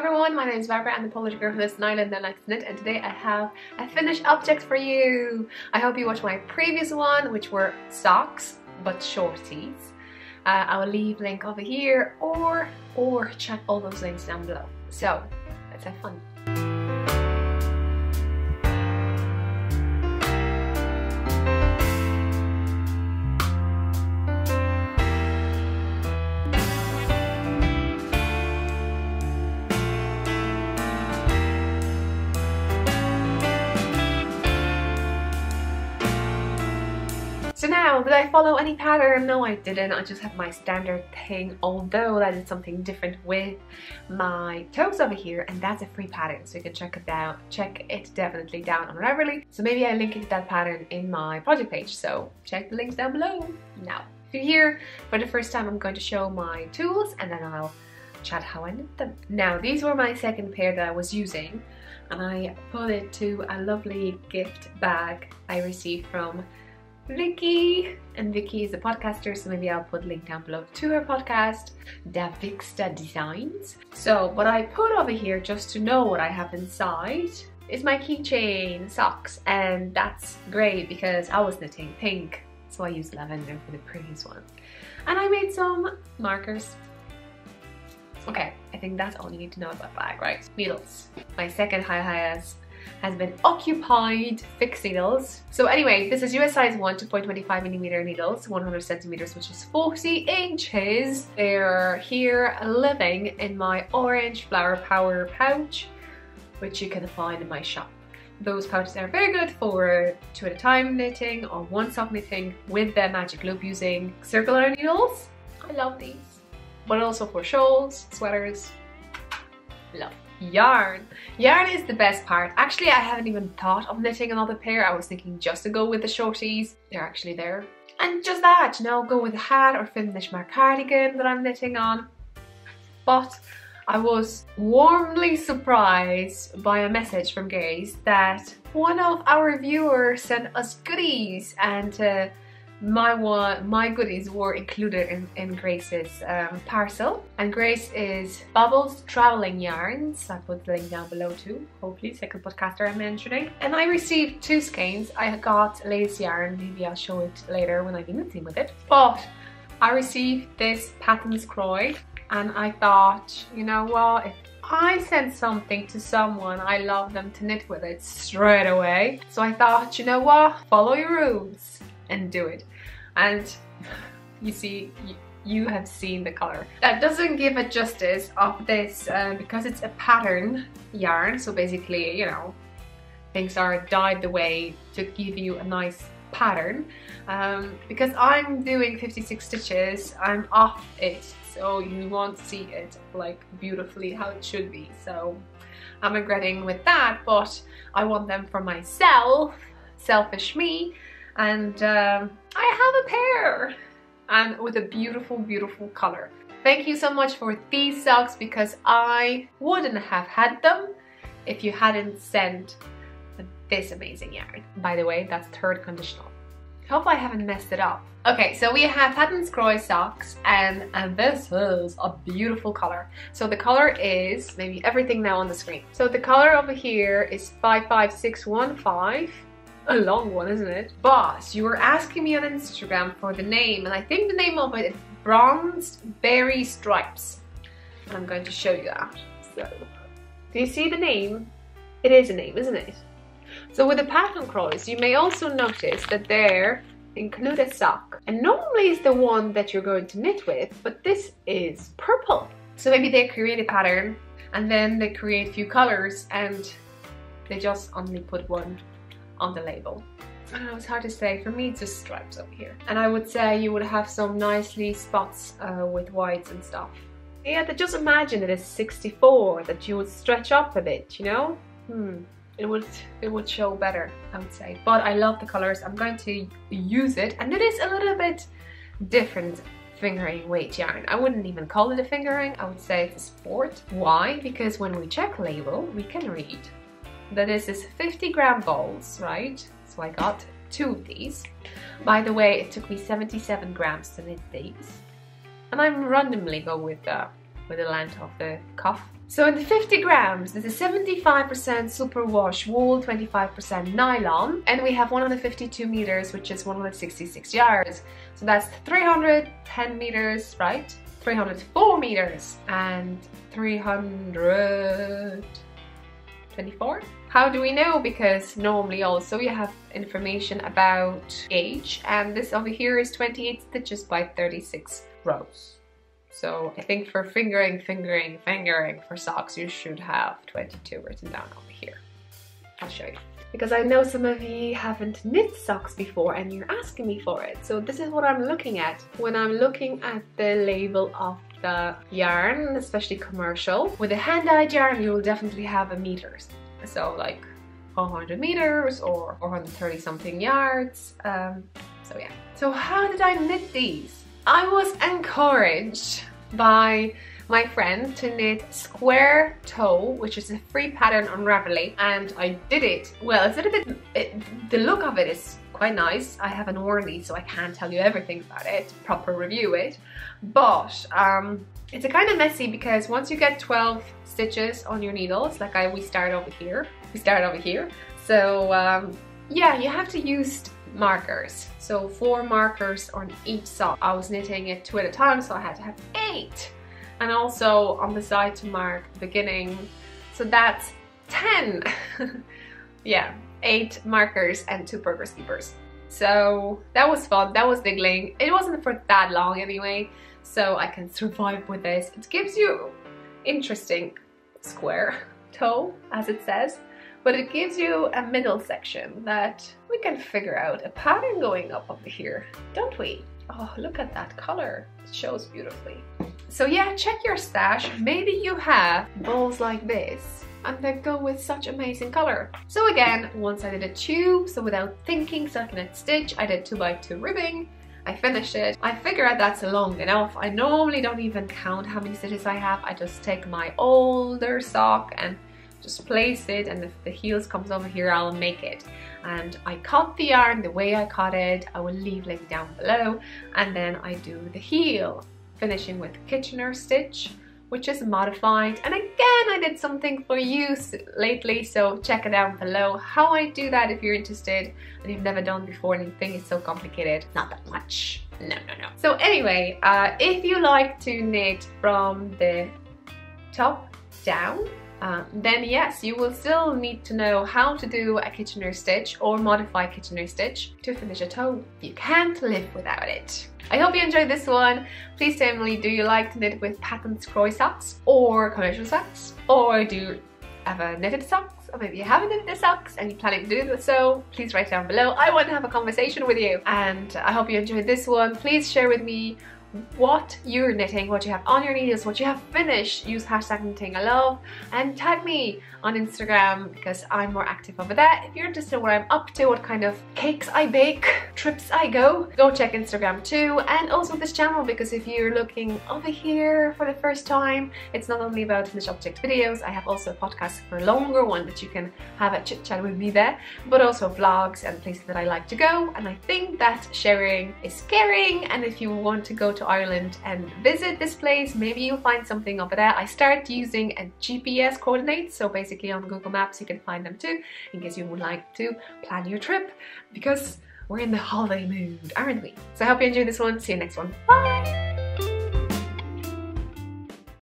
everyone, my name is Barbara. I'm the Polish girl who lives in Ireland and likes to knit, and today I have a finished object for you. I hope you watched my previous one, which were socks, but shorties. I will leave a link over here or check all those links down below. So, let's have fun. So now, did I follow any pattern? No, I didn't. I just have my standard thing, although I did something different with my toes over here, and that's a free pattern, so you can check it definitely down on RAVELRY. So maybe I link it, that pattern, in my project page, so check the links down below. Now, if you're here for the first time, I'm going to show my tools, and then I'll chat how I knit them. Now, these were my second pair that I was using, and I put it to a lovely gift bag I received from Vicky, and Vicky is a podcaster, so maybe I'll put a link down below to her podcast, Da Vixta Designs. So what I put over here, just to know what I have inside, is my keychain socks, and that's great because I was knitting pink, so I used lavender for the previous one. And I made some markers. Okay, I think that's all you need to know about bag, right? Needles. My second has been occupied fixed needles. So anyway, this is US size 1 2.25mm needles, 100 centimeters, which is 40 inches. They're here living in my orange flower power pouch, which you can find in my shop. Those pouches are very good for 2 at a time knitting or 1 sock knitting with the magic loop using circular needles. I love these. But also for shawls, sweaters, love. Yarn is the best part. Actually, I haven't even thought of knitting another pair. I was thinking just to go with the shorties. They're actually there, and just that, you know, go with a hat or finish my cardigan that I'm knitting on. But I was warmly surprised by a message from Grace that one of our viewers sent us goodies, and my goodies were included in Grace's parcel. And Grace is Bubbles Traveling Yarns. I put the link down below too, hopefully, second podcaster I'm mentioning. And I received 2 skeins. I got lace yarn, maybe I'll show it later when I've been knitting with it. But I received this Patterns Croy, and I thought, you know what, if I send something to someone, I love them to knit with it straight away. So I thought, you know what, follow your rules and do it. And you see, you have seen the color. That doesn't give it justice of this because it's a pattern yarn, so basically, you know, things are dyed the way to give you a nice pattern. Because I'm doing 56 stitches, I'm off it, so you won't see it like beautifully how it should be. So I'm regretting with that, but I want them for myself, selfish me. And I have a pair, and with a beautiful, beautiful color. Thank you so much for these socks, because I wouldn't have had them if you hadn't sent this amazing yarn. By the way, that's third conditional. Hope I haven't messed it up. Okay, so we have Patterns Croy socks, and this is a beautiful color. So the color is, maybe everything now on the screen. So the color over here is 55615. A long one, isn't it? But you were asking me on Instagram for the name, and I think the name of it is Bronzed Berry Stripes. And I'm going to show you that. So, do you see the name? It is a name, isn't it? So with the Pattern Croys, you may also notice that they include a sock. And normally it's the one that you're going to knit with, but this is purple. So maybe they create a pattern, and then they create a few colors, and they just only put one on the label. I don't know, it's hard to say. For me, it's just stripes over here. And I would say you would have some nicely spots with whites and stuff. Yeah, just imagine it is 64, that you would stretch up a bit, you know? It would show better, I would say. But I love the colors. I'm going to use it, and it is a little bit different fingering weight yarn. I wouldn't even call it a fingering. I would say it's a sport. Why? Because when we check label, we can read that this is 50-gram balls, right? So I got 2 of these. By the way, it took me 77 grams to knit these. And I'm randomly go with the length of the cuff So in the 50 grams, this is 75% superwash wool, 25% nylon, and we have 152 meters, which is 166 yards. So that's 310 meters, right? 304 meters and 324. How do we know? Because normally also you have information about gauge, and this over here is 28 stitches by 36 rows. So I think for fingering for socks, you should have 22 written down over here. I'll show you. Because I know some of you haven't knit socks before and you're asking me for it. So this is what I'm looking at. When I'm looking at the label of the yarn, especially commercial, with a hand-dyed yarn, you will definitely have a meters. So like 400 meters or 430 something yards. So yeah. So how did I knit these? I was encouraged by my friend to knit square toe, which is a free pattern on Ravelry, and I did it. Well, it's a little bit, the look of it is quite nice. I haven't worn these, so I can't tell you everything about it, proper review it, but it's a kind of messy because once you get 12 stitches on your needles, like we start over here, so yeah, you have to use markers. So 4 markers on each sock. I was knitting it 2 at a time, so I had to have 8. And also on the side to mark the beginning. So that's 10. Yeah, 8 markers and 2 progress keepers. So that was fun, that was diggling. It wasn't for that long anyway, so I can survive with this. It gives you interesting square toe, as it says, but it gives you a middle section that we can figure out a pattern going up over here, don't we? Oh, look at that color, it shows beautifully. So yeah, check your stash. Maybe you have balls like this and they go with such amazing color. So again, once I did a tube, so without thinking, stockinette stitch, I did 2x2 ribbing. I finished it. I figure out that's long enough. I normally don't even count how many stitches I have. I just take my older sock and just place it, and if the heels comes over here, I'll make it. And I cut the yarn the way I cut it. I will leave link down below, and then I do the heel, finishing with Kitchener stitch, which is modified. And again, I did something for you lately, so check it down below how I do that if you're interested and you've never done before and you think it's so complicated. Not that much. No. So anyway, if you like to knit from the top down, then yes, you will still need to know how to do a Kitchener stitch or modify Kitchener stitch to finish a toe. You can't live without it. I hope you enjoyed this one. Please tell me, do you like to knit with patterned scroll socks or commercial socks? Or do you ever knitted socks? Or maybe you haven't knitted the socks and you're planning to do so? Please write down below. I want to have a conversation with you. And I hope you enjoyed this one. Please share with me what you're knitting, what you have on your needles, what you have finished. Use hashtag knitting I love and tag me on Instagram because I'm more active over there. If you're interested in what I'm up to, what kind of cakes I bake, trips I go check Instagram too, and also this channel, because if you're looking over here for the first time, it's not only about finished object videos. I have also a podcast for a longer one that you can have a chit chat with me there, but also vlogs and places that I like to go. And I think that sharing is caring, and if you want to go to Ireland and visit this place, maybe you'll find something over there. I start using a GPS coordinates, so basically on Google Maps you can find them too, in case you would like to plan your trip, because we're in the holiday mood, aren't we? So I hope you enjoyed this one. See you next one. Bye!